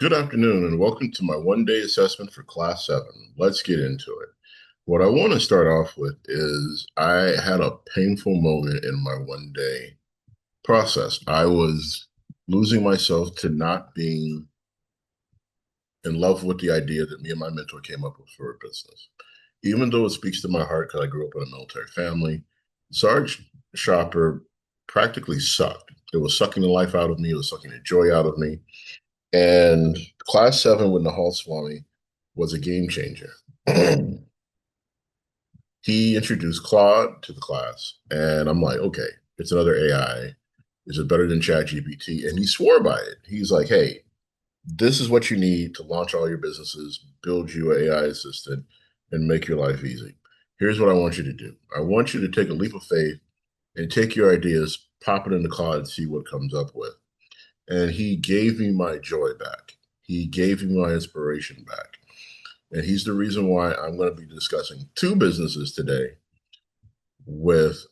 Good afternoon, and welcome to my one-day assessment for Class 7. Let's get into it. What I want to start off with is I had a painful moment in my one-day process. I was losing myself to not being in love with the idea that me and my mentor came up with for a business. Even though it speaks to my heart because I grew up in a military family, Sarge Shopper practically sucked. It was sucking the life out of me. It was sucking the joy out of me. And Class 7 with Nahal Swami was a game changer. He introduced Claude to the class, and I'm like, okay, it's another AI. Is it better than ChatGPT? And he swore by it. He's like, hey, this is what you need to launch all your businesses, build you an AI assistant, and make your life easy. Here's what I want you to do. I want you to take a leap of faith and take your ideas, pop it in the Claude, and see what it comes up with. And he gave me my joy back. He gave me my inspiration back. And he's the reason why I'm going to be discussing two businesses today with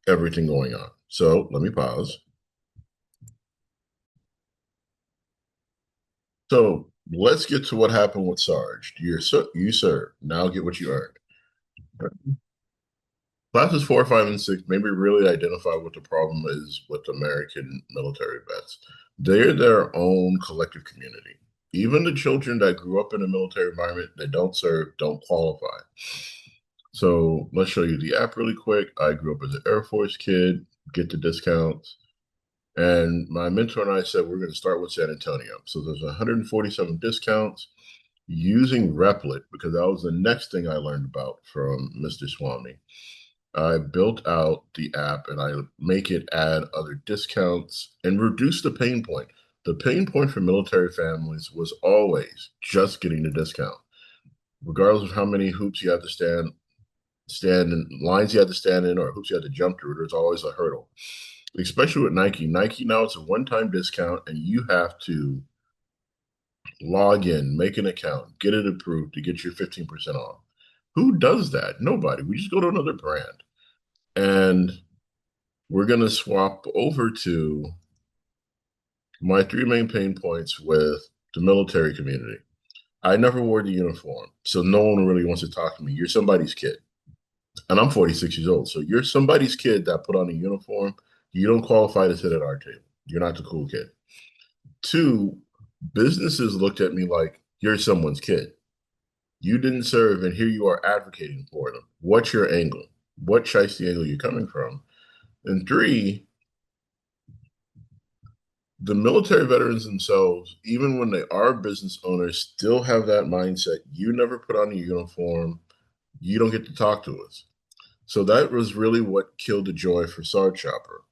everything going on. So let me pause. So let's get to what happened with Sarge. You, sir, now get what you earned. Classes 4, 5, and 6 maybe really identify what the problem is with American military vets. They're their own collective community. Even the children that grew up in a military environment that don't serve don't qualify. So let's show you the app really quick. I grew up as an Air Force kid, get the discounts. And my mentor and I said we're going to start with San Antonio. So there's 147 discounts using Replit because that was the next thing I learned about from Mr. Swami. I built out the app and I make it add other discounts and reduce the pain point. The pain point for military families was always just getting the discount, regardless of how many hoops you had to stand in lines you had to stand in or hoops you had to jump through. There's always a hurdle, especially with Nike. Nike now it's a one-time discount, and you have to log in, make an account, get it approved to get your 15% off. Who does that? Nobody. We just go to another brand. And we're going to swap over to my three main pain points with the military community. I never wore the uniform, so no one really wants to talk to me. You're somebody's kid. And I'm 46 years old. So you're somebody's kid that put on a uniform. You don't qualify to sit at our table. You're not the cool kid. Two, businesses looked at me like you're someone's kid. You didn't serve, and here you are advocating for them. What's your angle? What shiesty angle you're coming from? And three, the military veterans themselves, even when they are business owners, still have that mindset. You never put on a uniform. You don't get to talk to us. So that was really what killed the joy for Sarge Shopper.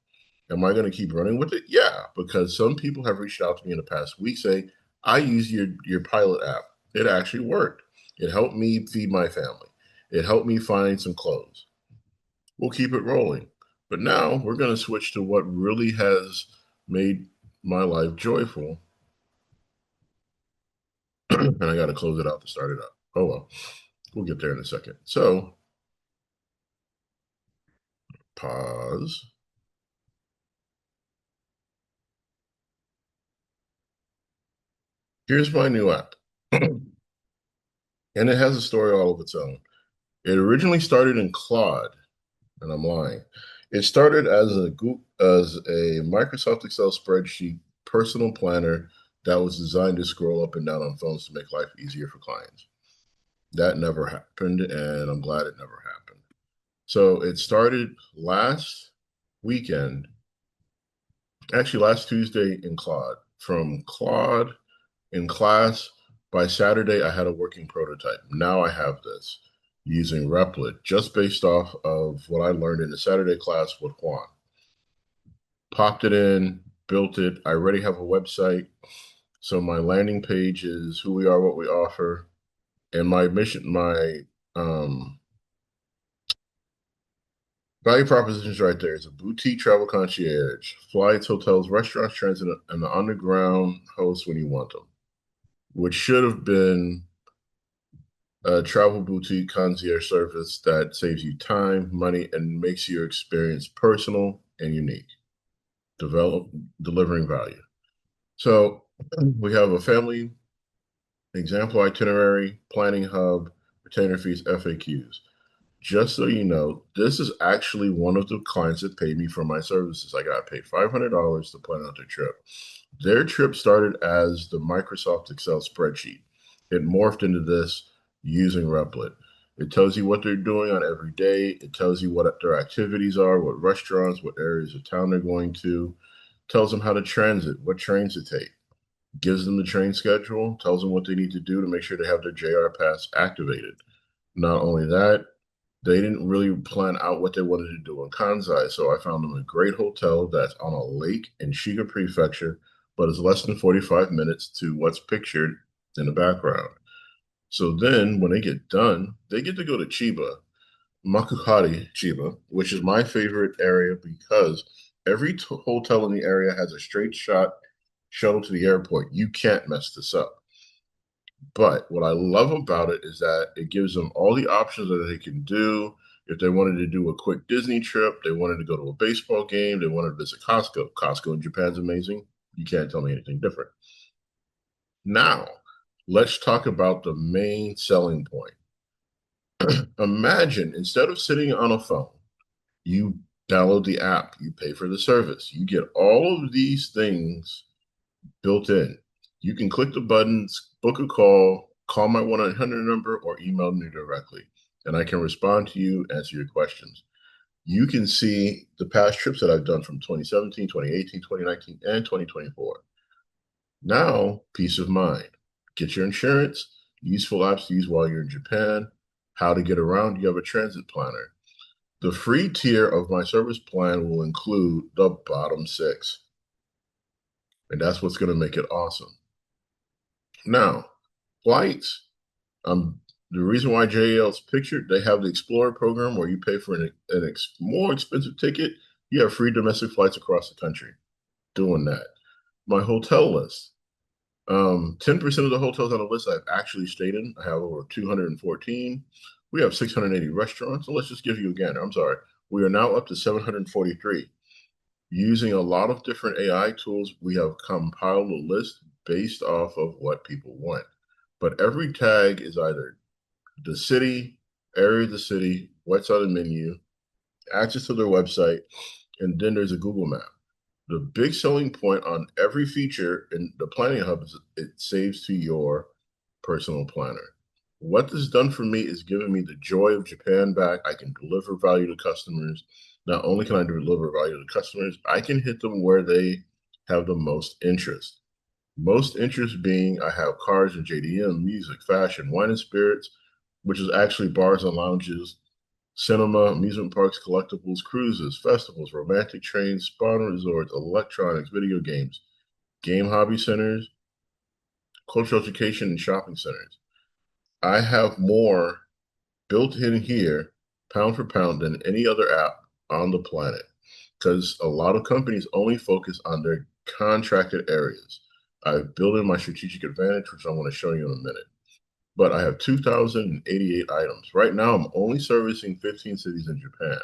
Am I going to keep running with it? Yeah, because some people have reached out to me in the past week saying, I use your pilot app. It actually worked. It helped me feed my family. It helped me find some clothes. We'll keep it rolling. But now we're going to switch to what really has made my life joyful. And I got to close it out to start it up. Oh, well, we'll get there in a second. So pause. Here's my new app. And it has a story all of its own. It originally started in Claude, and I'm lying. It started as a Microsoft Excel spreadsheet personal planner that was designed to scroll up and down on phones to make life easier for clients. That never happened, and I'm glad it never happened. So it started last weekend, actually last Tuesday in Claude. From Claude in class, by Saturday, I had a working prototype. Now I have this using Replit just based off of what I learned in the Saturday class with Juan. Popped it in, built it. I already have a website. So my landing page is who we are, what we offer. And my mission, my value proposition is right there. It's a boutique travel concierge, flights, hotels, restaurants, transit, and the underground host when you want them, which should have been a travel boutique concierge service that saves you time, money, and makes your experience personal and unique. Delivering value. So We have a family example itinerary, planning hub, retainer fees, FAQs. Just so you know, this is actually one of the clients that paid me for my services. I got paid $500 to plan out their trip. Their trip started as the Microsoft Excel spreadsheet. It morphed into this using Replit. It tells you what they're doing on every day. It tells you what their activities are, what restaurants, what areas of town they're going to. Tells them how to transit, what trains to take. Gives them the train schedule. Tells them what they need to do to make sure they have their JR pass activated. Not only that, they didn't really plan out what they wanted to do in Kansai, so I found them a great hotel that's on a lake in Shiga Prefecture, but is less than 45 minutes to what's pictured in the background. So then, when they get done, they get to go to Chiba, Makuhari Chiba, which is my favorite area because every hotel in the area has a straight shot shuttle to the airport. You can't mess this up. But what I love about it is that it gives them all the options that they can do. If they wanted to do a quick Disney trip, they wanted to go to a baseball game, they wanted to visit Costco. Costco in Japan's amazing. You can't tell me anything different. Now, let's talk about the main selling point. Imagine instead of sitting on a phone, you download the app, you pay for the service, you get all of these things built in. You can click the buttons, book a call, call my 1-800 number, or email me directly, and I can respond to you, answer your questions. You can see the past trips that I've done from 2017, 2018, 2019, and 2024. Now, peace of mind. Get your insurance, useful apps to use while you're in Japan, how to get around. You have a transit planner. The free tier of my service plan will include the bottom six, and that's what's going to make it awesome. Now, flights. The reason why JAL is pictured, they have the Explorer program where you pay for an more expensive ticket. You have free domestic flights across the country. Doing that. My hotel list. 10% of the hotels on the list I've actually stayed in. I have over 214. We have 680 restaurants. So let's just give you again. I'm sorry. We are now up to 743. Using a lot of different AI tools, we have compiled a list based off of what people want. But every tag is either the city, area of the city, what's on the menu, access to their website, and then there's a Google map. The big selling point on every feature in the planning hub is it saves to your personal planner. What this has done for me is given me the joy of Japan back. I can deliver value to customers. Not only can I deliver value to customers, I can hit them where they have the most interest. Most interest being I have cars and JDM, music, fashion, wine and spirits, which is actually bars and lounges, cinema, amusement parks, collectibles, cruises, festivals, romantic trains, spa resorts, electronics, video games, game hobby centers, cultural education, and shopping centers. I have more built in here, pound for pound, than any other app on the planet because a lot of companies only focus on their contracted areas. I've built in my strategic advantage, which I want to show you in a minute. But I have 2,088 items. Right now, I'm only servicing 15 cities in Japan.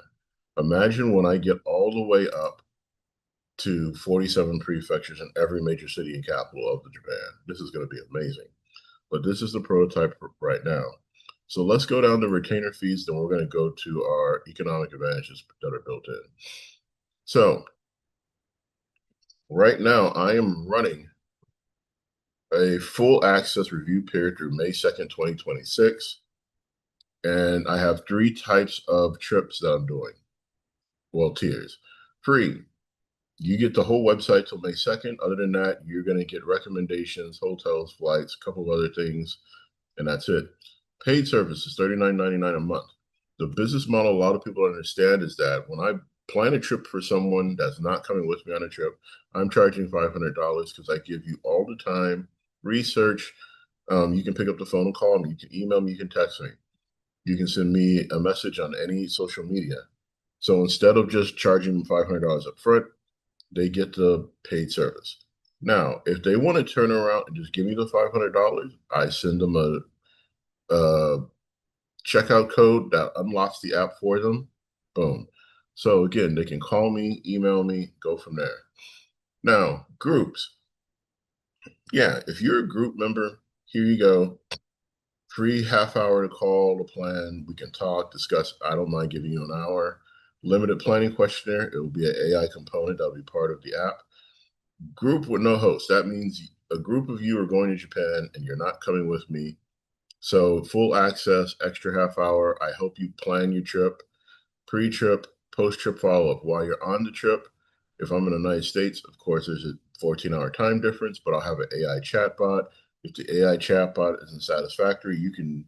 Imagine when I get all the way up to 47 prefectures in every major city and capital of the Japan. This is going to be amazing. But this is the prototype right now. So let's go down to retainer fees, then we're going to go to our economic advantages that are built in. So right now, I am running a full access review period through May 2nd, 2026. And I have three types of trips that I'm doing. Well, tiers. Free, you get the whole website till May 2nd. Other than that, you're going to get recommendations, hotels, flights, a couple of other things, and that's it. Paid service is $39.99 a month. The business model a lot of people understand is that when I plan a trip for someone that's not coming with me on a trip, I'm charging $500 because I give you all the time, research. You can pick up the phone and call me. You can email me. You can text me. You can send me a message on any social media. So instead of just charging them $500 up front, they get the paid service. Now, if they want to turn around and just give me the $500, I send them a checkout code that unlocks the app for them. Boom. So again, they can call me, email me, go from there. Now, groups. Yeah, if you're a group member, here you go. Free half hour to call to plan. We can talk, discuss. I don't mind giving you an hour. Limited planning questionnaire. It will be an AI component that'll be part of the app. Group with no host. That means a group of you are going to Japan and you're not coming with me. So full access, extra half hour. I help you plan your trip, pre-trip, post-trip follow-up. While you're on the trip, if I'm in the United States, of course, there's a 14-hour time difference, but I'll have an AI chatbot. If the AI chatbot isn't satisfactory, you can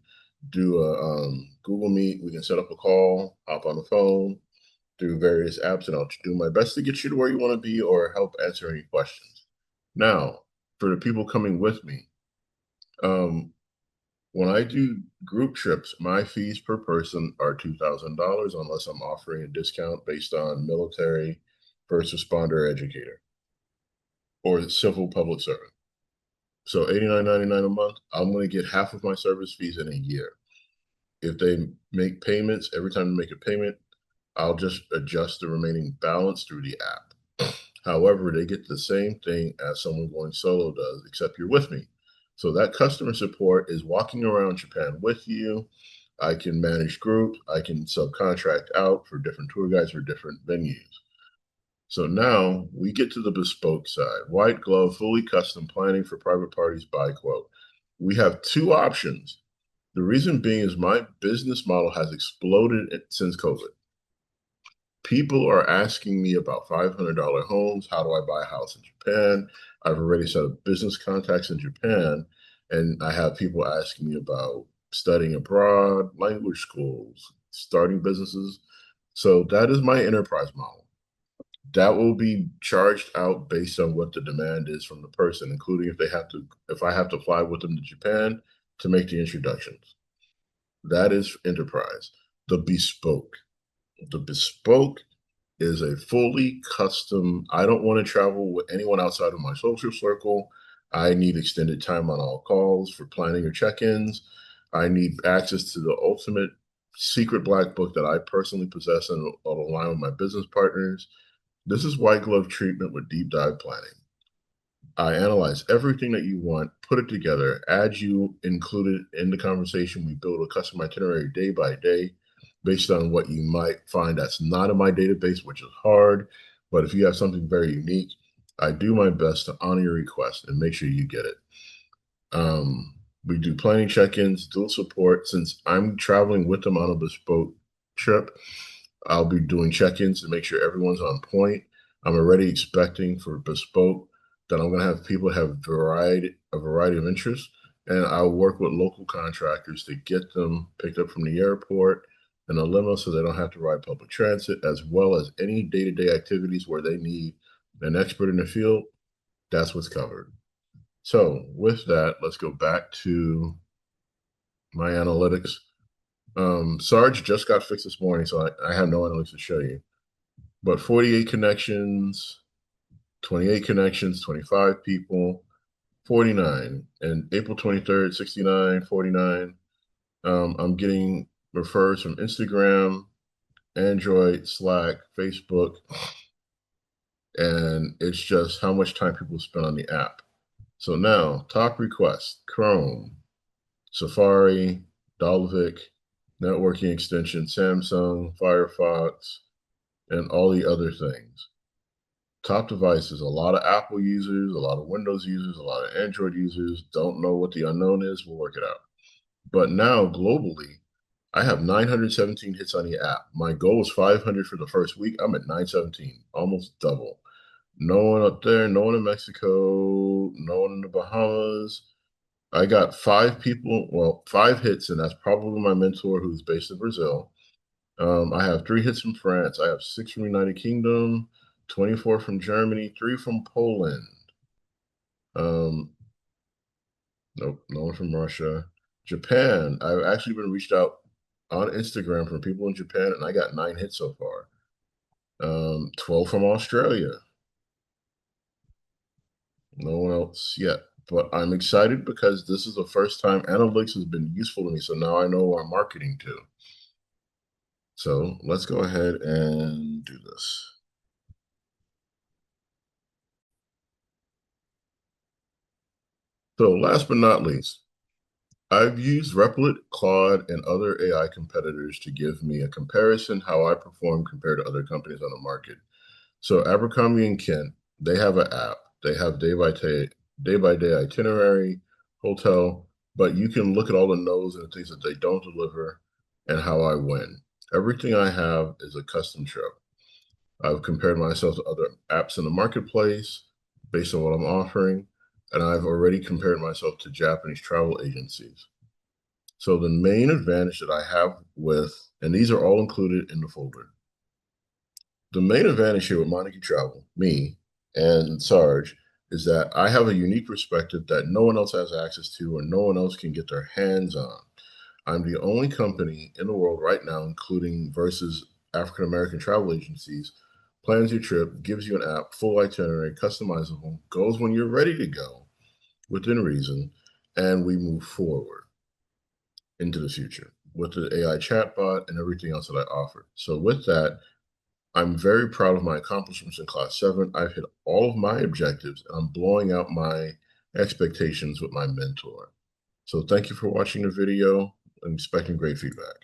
do a Google Meet. We can set up a call, hop on the phone through various apps, and I'll do my best to get you to where you want to be or help answer any questions. Now, for the people coming with me, um, when I do group trips, my fees per person are $2,000 unless I'm offering a discount based on military, first responder, educator, or civil public servant. So $89.99 a month, I'm going to get half of my service fees in a year. If they make payments, every time they make a payment, I'll just adjust the remaining balance through the app. However, they get the same thing as someone going solo does, except you're with me. So that customer support is walking around Japan with you. I can manage groups. I can subcontract out for different tour guides for different venues. So now we get to the bespoke side. White glove, fully custom planning for private parties by quote. We have two options. The reason being is my business model has exploded since COVID. People are asking me about $500 homes. How do I buy a house in Japan? I've already set up business contacts in Japan, and I have people asking me about studying abroad, language schools, starting businesses. So that is my enterprise model. That will be charged out based on what the demand is from the person, including if I have to fly with them to Japan to make the introductions. That is enterprise. The bespoke. The bespoke is a fully custom. I don't want to travel with anyone outside of my social circle. I need extended time on all calls for planning or check-ins. I need access to the ultimate secret black book that I personally possess and will align with my business partners. This is white glove treatment with deep dive planning. I analyze everything that you want, put it together, add you included in the conversation. We build a custom itinerary day by day based on what you might find that's not in my database, which is hard. But if you have something very unique, I do my best to honor your request and make sure you get it. We do planning check-ins, dual support. Since I'm traveling with them on a bespoke trip, I'll be doing check-ins to make sure everyone's on point. I'm already expecting for bespoke that I'm going to have people have a variety of interests, and I'll work with local contractors to get them picked up from the airport and a limo so they don't have to ride public transit, as well as any day-to-day activities where they need an expert in the field. That's what's covered. So with that, let's go back to my analytics. Sarge just got fixed this morning, so I have no analytics to show you. But 48 connections, 28 connections, 25 people, 49. And April 23rd, 69, 49. I'm getting refers from Instagram, Android, Slack, Facebook, and it's just how much time people spend on the app. So now, top requests, Chrome, Safari, Dalvik, networking extension, Samsung, Firefox, and all the other things. Top devices, a lot of Apple users, a lot of Windows users, a lot of Android users don't know what the unknown is. We'll work it out. But now globally, I have 917 hits on the app. My goal was 500 for the first week. I'm at 917, almost double. No one up there, no one in Mexico, no one in the Bahamas. I got five people, well, five hits, and that's probably my mentor who's based in Brazil. I have three hits from France. I have six from United Kingdom, 24 from Germany, three from Poland. Um, nope, no one from Russia. Japan, I've actually been reached out on Instagram from people in Japan, and I got nine hits so far. 12 from Australia. No one else yet. But I'm excited because this is the first time analytics has been useful to me. So now I know who I'm marketing to. So let's go ahead and do this. So last but not least, I've used Replit, Claude, and other AI competitors to give me a comparison how I perform compared to other companies on the market. So Abercrombie and Kent, they have an app. They have day by day itinerary, hotel, but you can look at all the no's and the things that they don't deliver and how I win. Everything I have is a custom trip. I've compared myself to other apps in the marketplace based on what I'm offering, and I've already compared myself to Japanese travel agencies. So the main advantage that I have and these are all included in the folder. The main advantage here with Montague Travel, me and Sarge, is that I have a unique perspective that no one else has access to or no one else can get their hands on. I'm the only company in the world right now, including versus African American travel agencies, plans your trip, gives you an app, full itinerary, customizable, goes when you're ready to go within reason, and we move forward into the future with the AI chatbot and everything else that I offer. So with that, I'm very proud of my accomplishments in class 7. I've hit all of my objectives and I'm blowing out my expectations with my mentor. So thank you for watching the video. I'm expecting great feedback.